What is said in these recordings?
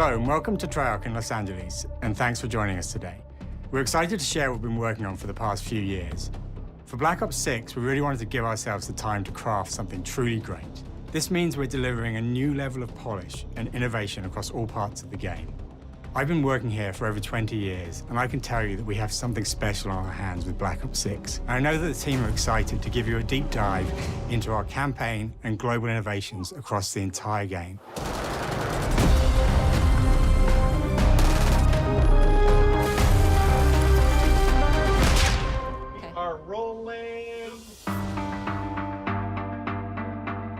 Hello and welcome to Treyarch in Los Angeles, and thanks for joining us today. We're excited to share what we've been working on for the past few years. For Black Ops 6, we really wanted to give ourselves the time to craft something truly great. This means we're delivering a new level of polish and innovation across all parts of the game. I've been working here for over 20 years, and I can tell you that we have something special on our hands with Black Ops 6. And I know that the team are excited to give you a deep dive into our campaign and global innovations across the entire game.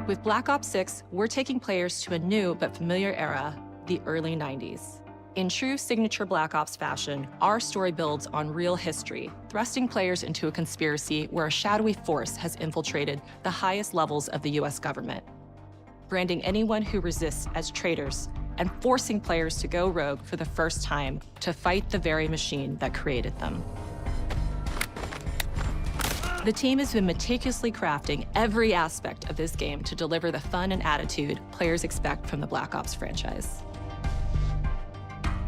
With Black Ops 6, we're taking players to a new but familiar era, the early 90s. In true signature Black Ops fashion, our story builds on real history, thrusting players into a conspiracy where a shadowy force has infiltrated the highest levels of the US government, branding anyone who resists as traitors and forcing players to go rogue for the first time to fight the very machine that created them. The team has been meticulously crafting every aspect of this game to deliver the fun and attitude players expect from the Black Ops franchise.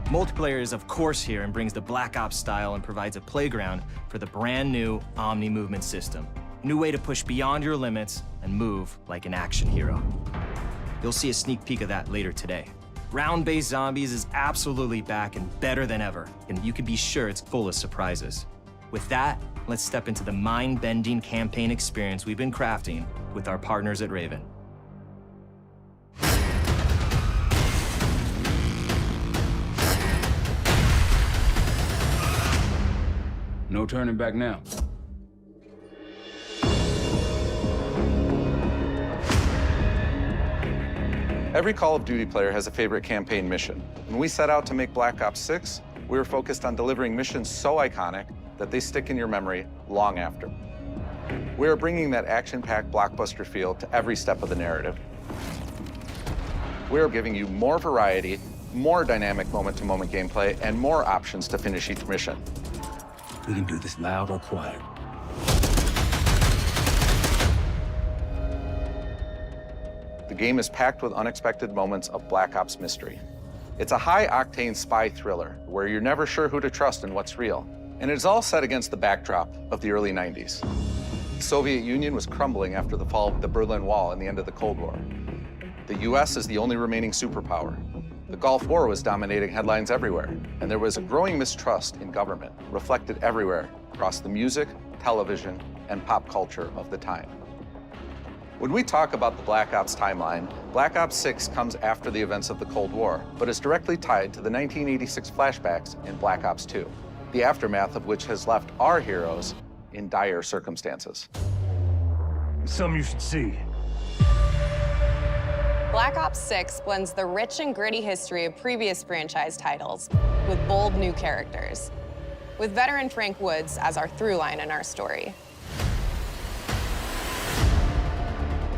Multiplayer is of course here and brings the Black Ops style and provides a playground for the brand new Omni movement system. A new way to push beyond your limits and move like an action hero. You'll see a sneak peek of that later today. Round-based zombies is absolutely back and better than ever, and you can be sure it's full of surprises. With that, let's step into the mind-bending campaign experience we've been crafting with our partners at Raven. No turning back now. Every Call of Duty player has a favorite campaign mission. When we set out to make Black Ops 6, we were focused on delivering missions so iconic that they stick in your memory long after. We are bringing that action-packed blockbuster feel to every step of the narrative. We are giving you more variety, more dynamic moment-to-moment gameplay, and more options to finish each mission. We can do this loud or quiet. The game is packed with unexpected moments of Black Ops mystery. It's a high-octane spy thriller where you're never sure who to trust and what's real. And it's all set against the backdrop of the early 90s. The Soviet Union was crumbling after the fall of the Berlin Wall and the end of the Cold War. The US is the only remaining superpower. The Gulf War was dominating headlines everywhere, and there was a growing mistrust in government, reflected everywhere across the music, television, and pop culture of the time. When we talk about the Black Ops timeline, Black Ops 6 comes after the events of the Cold War, but is directly tied to the 1986 flashbacks in Black Ops 2, the aftermath of which has left our heroes in dire circumstances. Something you should see. Black Ops 6 blends the rich and gritty history of previous franchise titles with bold new characters, with veteran Frank Woods as our through line in our story.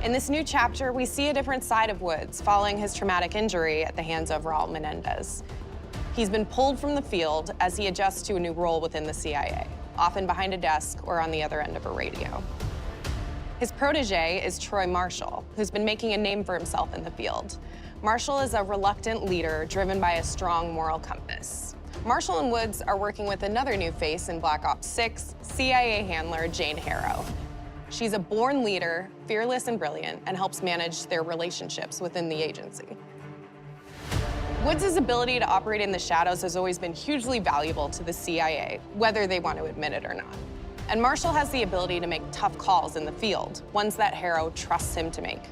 In this new chapter, we see a different side of Woods following his traumatic injury at the hands of Raul Menendez. He's been pulled from the field as he adjusts to a new role within the CIA, often behind a desk or on the other end of a radio. His protege is Troy Marshall, who's been making a name for himself in the field. Marshall is a reluctant leader driven by a strong moral compass. Marshall and Woods are working with another new face in Black Ops 6, CIA handler Jane Harrow. She's a born leader, fearless and brilliant, and helps manage their relationships within the agency. Woods' ability to operate in the shadows has always been hugely valuable to the CIA, whether they want to admit it or not. And Marshall has the ability to make tough calls in the field, ones that Harrow trusts him to make.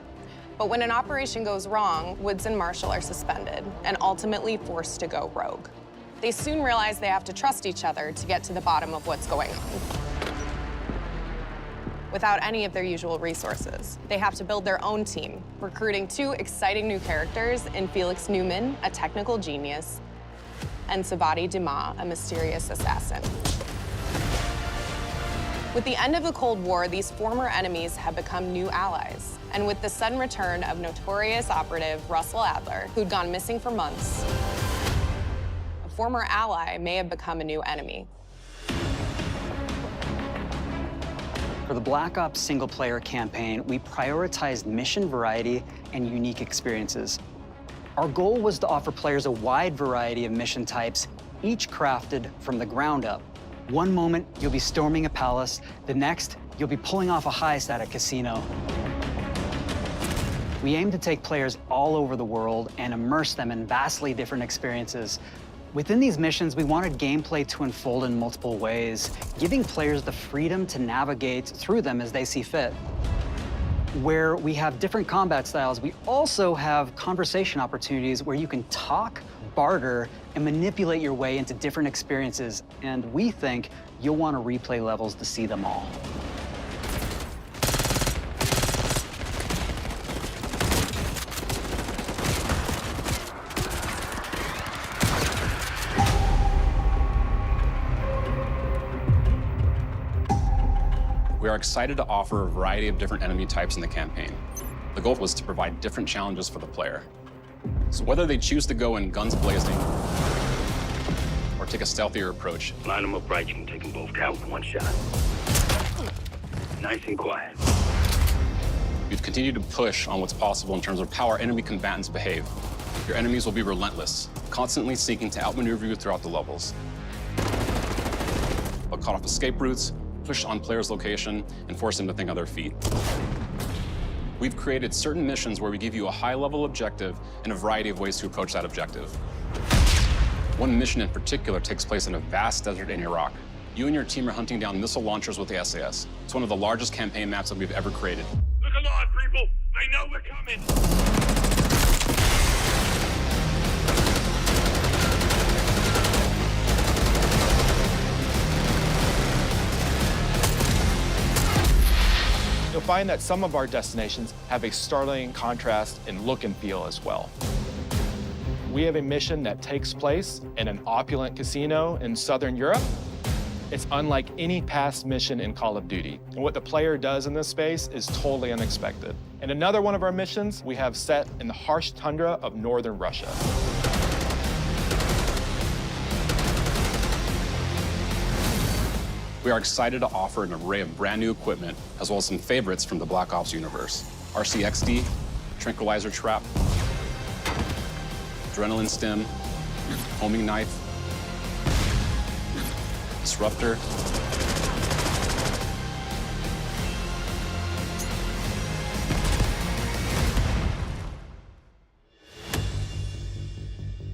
But when an operation goes wrong, Woods and Marshall are suspended and ultimately forced to go rogue. They soon realize they have to trust each other to get to the bottom of what's going on. Without any of their usual resources, they have to build their own team, recruiting two exciting new characters in Felix Newman, a technical genius, and Savati Dumas, a mysterious assassin. With the end of the Cold War, these former enemies have become new allies. And with the sudden return of notorious operative Russell Adler, who'd gone missing for months, a former ally may have become a new enemy. For the Black Ops single-player campaign, we prioritized mission variety and unique experiences. Our goal was to offer players a wide variety of mission types, each crafted from the ground up. One moment, you'll be storming a palace. The next, you'll be pulling off a heist at a casino. We aim to take players all over the world and immerse them in vastly different experiences. Within these missions, we wanted gameplay to unfold in multiple ways, giving players the freedom to navigate through them as they see fit. Where we have different combat styles, we also have conversation opportunities where you can talk, barter, and manipulate your way into different experiences. And we think you'll want to replay levels to see them all. We are excited to offer a variety of different enemy types in the campaign. The goal was to provide different challenges for the player. So whether they choose to go in guns blazing or take a stealthier approach. Line them up right, you can take them both down with one shot. Nice and quiet. We've continued to push on what's possible in terms of how our enemy combatants behave. Your enemies will be relentless, constantly seeking to outmaneuver you throughout the levels. They'll cut off escape routes, push on players' location, and force them to think on their feet. We've created certain missions where we give you a high-level objective and a variety of ways to approach that objective. One mission in particular takes place in a vast desert in Iraq. You and your team are hunting down missile launchers with the SAS. It's one of the largest campaign maps that we've ever created. Look alive, people! They know we're coming! You'll find that some of our destinations have a startling contrast in look and feel as well. We have a mission that takes place in an opulent casino in Southern Europe. It's unlike any past mission in Call of Duty. And what the player does in this space is totally unexpected. And another one of our missions we have set in the harsh tundra of northern Russia. We are excited to offer an array of brand new equipment, as well as some favorites from the Black Ops universe. RCXD, Tranquilizer Trap, Adrenaline Stem, Homing Knife, Disruptor,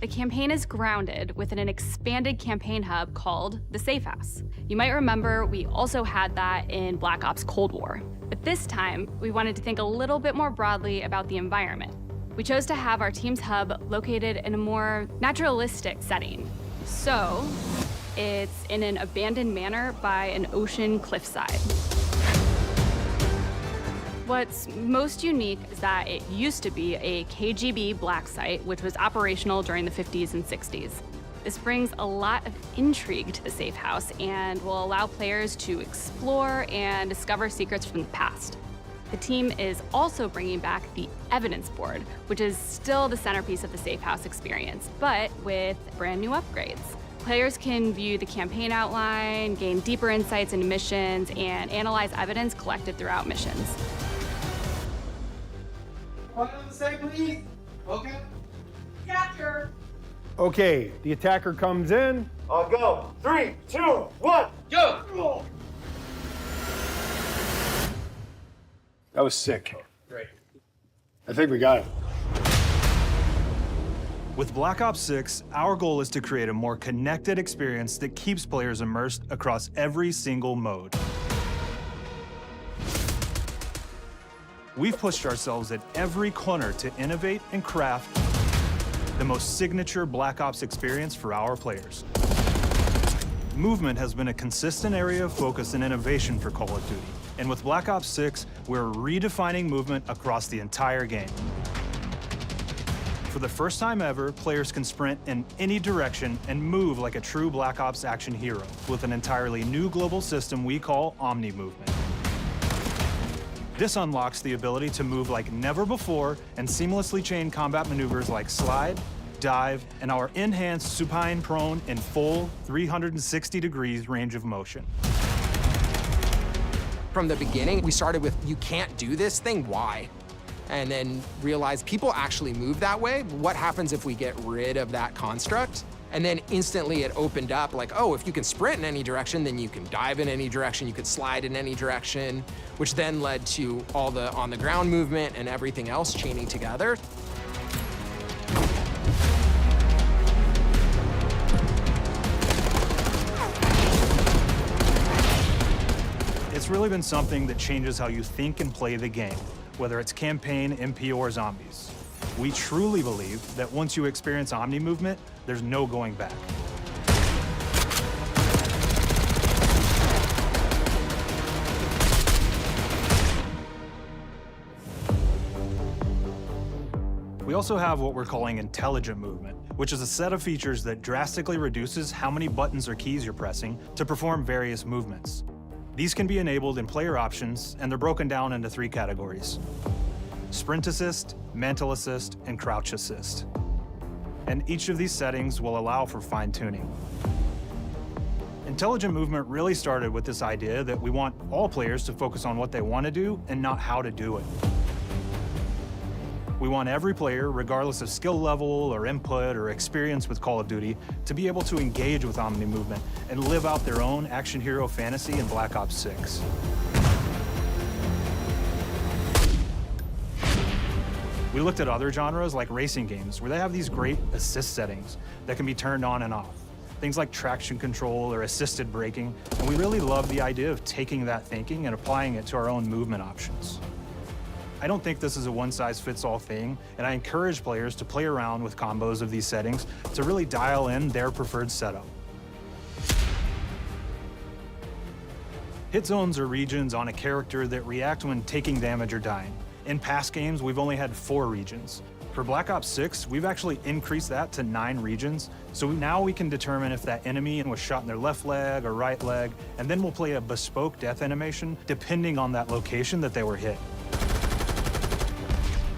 The campaign is grounded within an expanded campaign hub called the Safe House. You might remember we also had that in Black Ops Cold War. But this time, we wanted to think a little bit more broadly about the environment. We chose to have our team's hub located in a more naturalistic setting. So, it's in an abandoned manor by an ocean cliffside. What's most unique is that it used to be a KGB black site, which was operational during the 50s and 60s. This brings a lot of intrigue to the Safe House and will allow players to explore and discover secrets from the past. The team is also bringing back the evidence board, which is still the centerpiece of the Safe House experience, but with brand new upgrades. Players can view the campaign outline, gain deeper insights into missions, and analyze evidence collected throughout missions. Please. Okay. Capture. Okay, the attacker comes in. I'll go. 3, 2, 1, go! That was sick. Great. I think we got it. With Black Ops 6, our goal is to create a more connected experience that keeps players immersed across every single mode. We've pushed ourselves at every corner to innovate and craft the most signature Black Ops experience for our players. Movement has been a consistent area of focus and innovation for Call of Duty. And with Black Ops 6, we're redefining movement across the entire game. For the first time ever, players can sprint in any direction and move like a true Black Ops action hero with an entirely new global system we call Omni movement. This unlocks the ability to move like never before and seamlessly chain combat maneuvers like slide, dive, and our enhanced supine prone in full 360 degrees range of motion. From the beginning, we started with, you can't do this thing, why? and then realized people actually move that way. What happens if we get rid of that construct? And then instantly it opened up like, oh, if you can sprint in any direction, then you can dive in any direction, you could slide in any direction, which then led to all the on-the-ground movement and everything else chaining together. It's really been something that changes how you think and play the game, whether it's campaign, MP, or zombies. We truly believe that once you experience Omni movement, there's no going back. We also have what we're calling intelligent movement, which is a set of features that drastically reduces how many buttons or keys you're pressing to perform various movements. These can be enabled in player options, and they're broken down into 3 categories: sprint assist, mantle assist, and crouch assist. And each of these settings will allow for fine-tuning. Intelligent movement really started with this idea that we want all players to focus on what they want to do and not how to do it. We want every player, regardless of skill level or input or experience with Call of Duty, to be able to engage with Omni movement and live out their own action hero fantasy in Black Ops 6. We looked at other genres like racing games, where they have these great assist settings that can be turned on and off. Things like traction control or assisted braking, and we really love the idea of taking that thinking and applying it to our own movement options. I don't think this is a one-size-fits-all thing, and I encourage players to play around with combos of these settings to really dial in their preferred setup. Hit zones are regions on a character that react when taking damage or dying. In past games, we've only had 4 regions. For Black Ops 6, we've actually increased that to 9 regions, so now we can determine if that enemy was shot in their left leg or right leg, and then we'll play a bespoke death animation depending on that location that they were hit.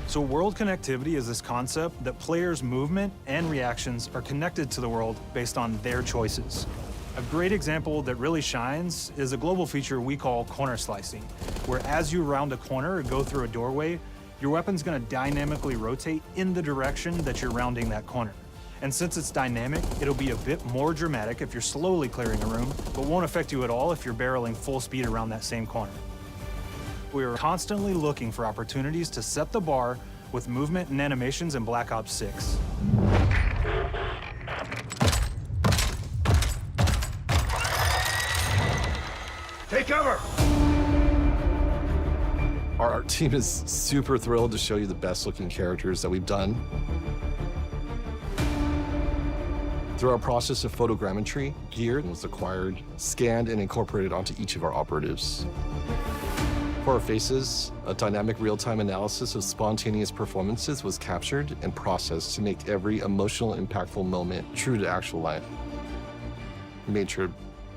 So world connectivity is this concept that players' movement and reactions are connected to the world based on their choices. A great example that really shines is a global feature we call corner slicing, where as you round a corner or go through a doorway, your weapon's gonna dynamically rotate in the direction that you're rounding that corner. And since it's dynamic, it'll be a bit more dramatic if you're slowly clearing a room, but won't affect you at all if you're barreling full speed around that same corner. We are constantly looking for opportunities to set the bar with movement and animations in Black Ops 6. Take cover! Our art team is super thrilled to show you the best looking characters that we've done. Through our process of photogrammetry, gear was acquired, scanned, and incorporated onto each of our operatives. For our faces, a dynamic real-time analysis of spontaneous performances was captured and processed to make every emotional, impactful moment true to actual life. We made sure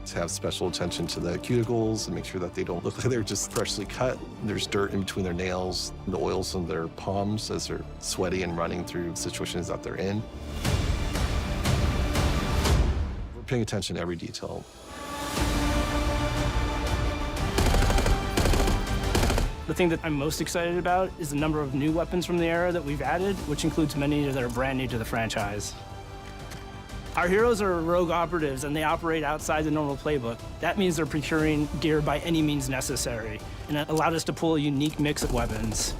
to have special attention to the cuticles and make sure that they don't look like they're just freshly cut. There's dirt in between their nails, the oils on their palms as they're sweaty and running through situations that they're in. We're paying attention to every detail. The thing that I'm most excited about is the number of new weapons from the era that we've added, which includes many that are brand new to the franchise. Our heroes are rogue operatives, and they operate outside the normal playbook. That means they're procuring gear by any means necessary, and it allowed us to pull a unique mix of weapons.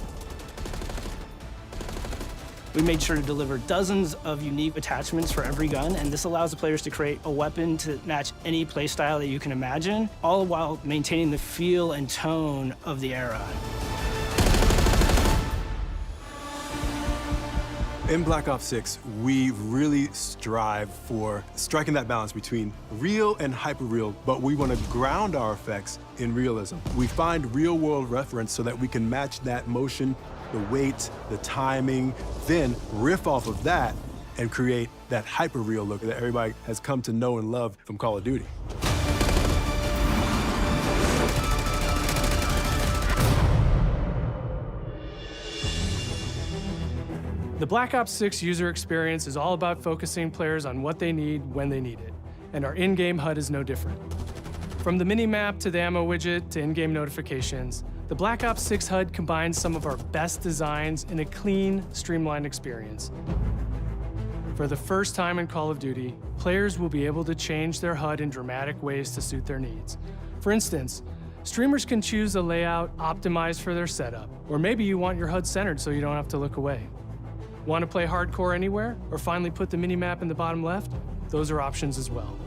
We made sure to deliver dozens of unique attachments for every gun, and this allows the players to create a weapon to match any playstyle that you can imagine, all while maintaining the feel and tone of the era. In Black Ops 6, we really strive for striking that balance between real and hyper-real, but we want to ground our effects in realism. We find real-world reference so that we can match that motion, the weight, the timing, then riff off of that and create that hyper-real look that everybody has come to know and love from Call of Duty. The Black Ops 6 user experience is all about focusing players on what they need when they need it, and our in-game HUD is no different. From the mini-map to the ammo widget to in-game notifications, The Black Ops 6 HUD combines some of our best designs in a clean, streamlined experience. For the first time in Call of Duty, players will be able to change their HUD in dramatic ways to suit their needs. For instance, streamers can choose a layout optimized for their setup, or maybe you want your HUD centered so you don't have to look away. Want to play hardcore anywhere, or finally put the minimap in the bottom left? Those are options as well.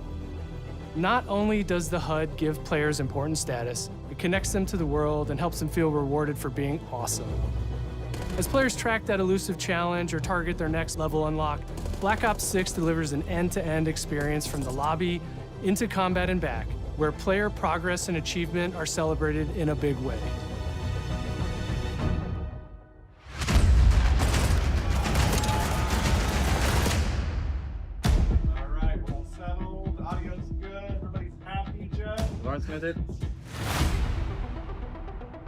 Not only does the HUD give players important status, it connects them to the world and helps them feel rewarded for being awesome. As players track that elusive challenge or target their next level unlock, Black Ops 6 delivers an end-to-end experience from the lobby into combat and back, where player progress and achievement are celebrated in a big way.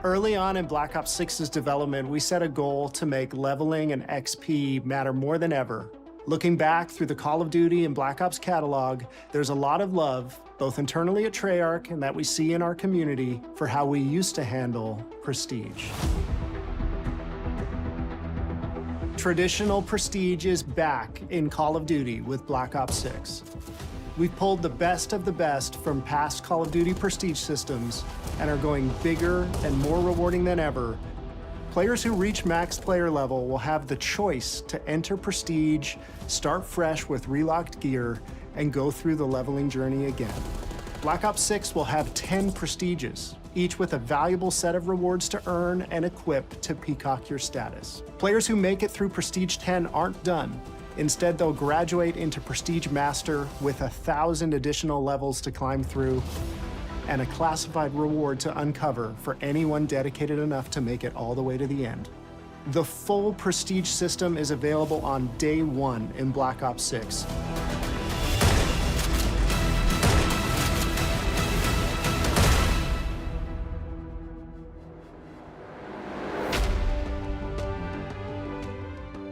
Early on in Black Ops 6's development, we set a goal to make leveling and XP matter more than ever. Looking back through the Call of Duty and Black Ops catalog, there's a lot of love, both internally at Treyarch and that we see in our community, for how we used to handle prestige. Traditional prestige is back in Call of Duty with Black Ops 6. We've pulled the best of the best from past Call of Duty prestige systems and are going bigger and more rewarding than ever. Players who reach max player level will have the choice to enter prestige, start fresh with relocked gear, and go through the leveling journey again. Black Ops 6 will have 10 prestiges, each with a valuable set of rewards to earn and equip to peacock your status. Players who make it through Prestige 10 aren't done. Instead, they'll graduate into Prestige Master with 1,000 additional levels to climb through and a classified reward to uncover for anyone dedicated enough to make it all the way to the end. The full Prestige system is available on day one in Black Ops 6.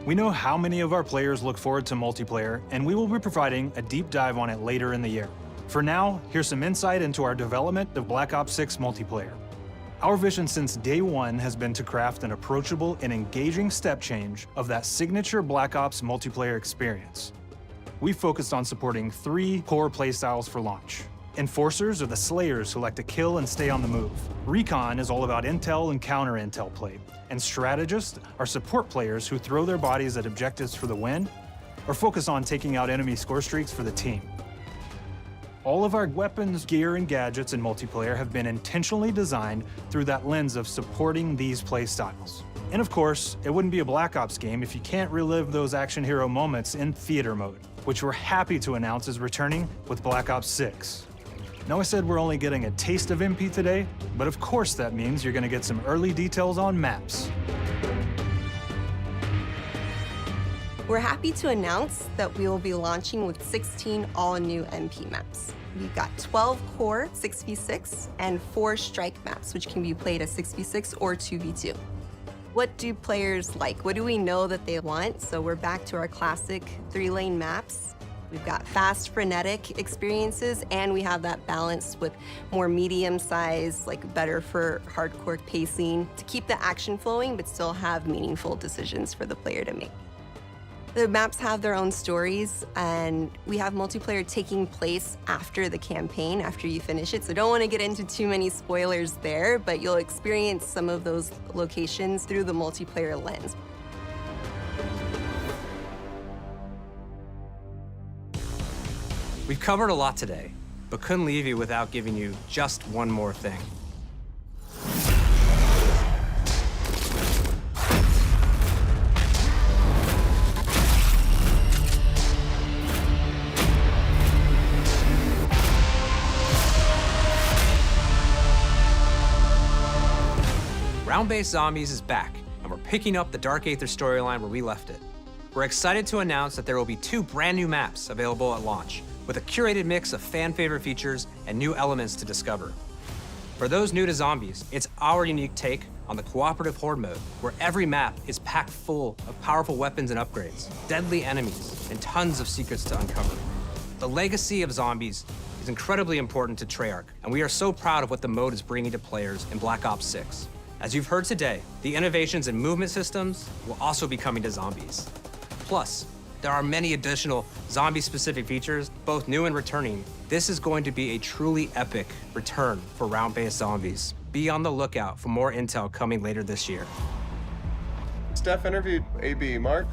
We know how many of our players look forward to multiplayer, and we will be providing a deep dive on it later in the year. For now, here's some insight into our development of Black Ops 6 multiplayer. Our vision since day one has been to craft an approachable and engaging step change of that signature Black Ops multiplayer experience. We focused on supporting 3 core playstyles for launch. Enforcers are the slayers who like to kill and stay on the move. Recon is all about intel and counter-intel play. And strategists are support players who throw their bodies at objectives for the win or focus on taking out enemy score streaks for the team. All of our weapons, gear, and gadgets in multiplayer have been intentionally designed through that lens of supporting these play styles. And of course, it wouldn't be a Black Ops game if you can't relive those action hero moments in theater mode, which we're happy to announce is returning with Black Ops 6. Now, I said we're only getting a taste of MP today, but of course that means you're gonna get some early details on maps. We're happy to announce that we will be launching with 16 all-new MP maps. We've got 12 core 6v6 and 4 strike maps, which can be played as 6v6 or 2v2. What do players like? What do we know that they want? So we're back to our classic 3-lane maps. We've got fast, frenetic experiences, and we have that balance with more medium-sized, like better for hardcore pacing to keep the action flowing, but still have meaningful decisions for the player to make. The maps have their own stories, and we have multiplayer taking place after the campaign, after you finish it. So don't want to get into too many spoilers there, but you'll experience some of those locations through the multiplayer lens. We've covered a lot today, but couldn't leave you without giving you just one more thing. Round-based Zombies is back, and we're picking up the Dark Aether storyline where we left it. We're excited to announce that there will be 2 brand new maps available at launch, with a curated mix of fan-favorite features and new elements to discover. For those new to Zombies, it's our unique take on the cooperative horde mode, where every map is packed full of powerful weapons and upgrades, deadly enemies, and tons of secrets to uncover. The legacy of Zombies is incredibly important to Treyarch, and we are so proud of what the mode is bringing to players in Black Ops 6. As you've heard today, the innovations in movement systems will also be coming to zombies. Plus, there are many additional zombie-specific features, both new and returning. This is going to be a truly epic return for round-based zombies. Be on the lookout for more intel coming later this year. Steph interviewed AB. Mark?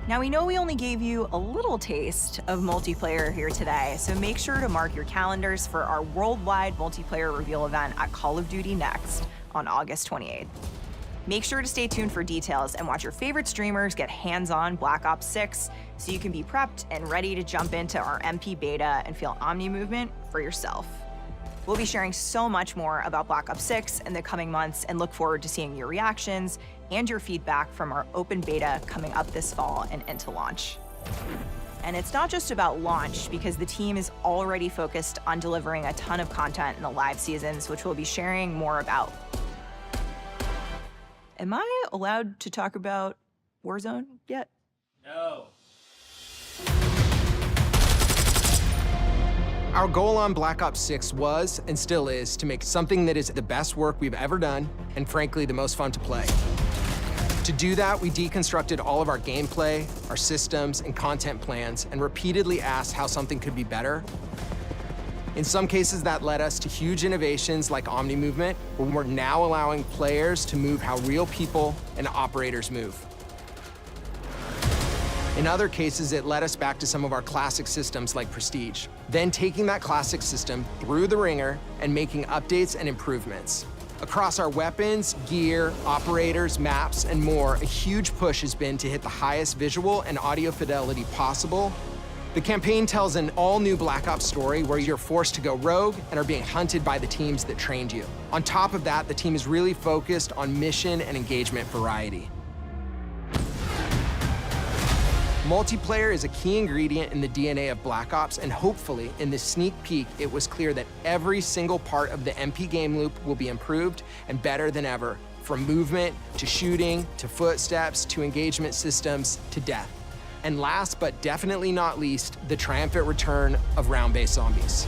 Now, we know we only gave you a little taste of multiplayer here today, so make sure to mark your calendars for our worldwide multiplayer reveal event at Call of Duty Next on August 28th. Make sure to stay tuned for details and watch your favorite streamers get hands-on Black Ops 6 so you can be prepped and ready to jump into our MP beta and feel Omni movement for yourself. We'll be sharing so much more about Black Ops 6 in the coming months and look forward to seeing your reactions and your feedback from our open beta coming up this fall and into launch. And it's not just about launch, because the team is already focused on delivering a ton of content in the live seasons, which we'll be sharing more about. Am I allowed to talk about Warzone yet? No. Our goal on Black Ops 6 was, and still is, to make something that is the best work we've ever done, and frankly, the most fun to play. To do that, we deconstructed all of our gameplay, our systems, and content plans, and repeatedly asked how something could be better. In some cases, that led us to huge innovations like Omni movement, where we're now allowing players to move how real people and operators move. In other cases, it led us back to some of our classic systems like Prestige, then taking that classic system through the ringer and making updates and improvements. Across our weapons, gear, operators, maps, and more, a huge push has been to hit the highest visual and audio fidelity possible. The campaign tells an all-new Black Ops story where you're forced to go rogue and are being hunted by the teams that trained you. On top of that, the team is really focused on mission and engagement variety. Multiplayer is a key ingredient in the DNA of Black Ops, and hopefully, in this sneak peek, it was clear that every single part of the MP game loop will be improved and better than ever, from movement, to shooting, to footsteps, to engagement systems, to death. And last but definitely not least, the triumphant return of round-based zombies.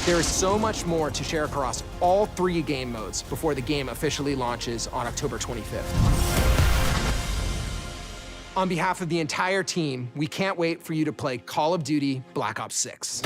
There is so much more to share across all 3 game modes before the game officially launches on October 25th. On behalf of the entire team, we can't wait for you to play Call of Duty Black Ops 6.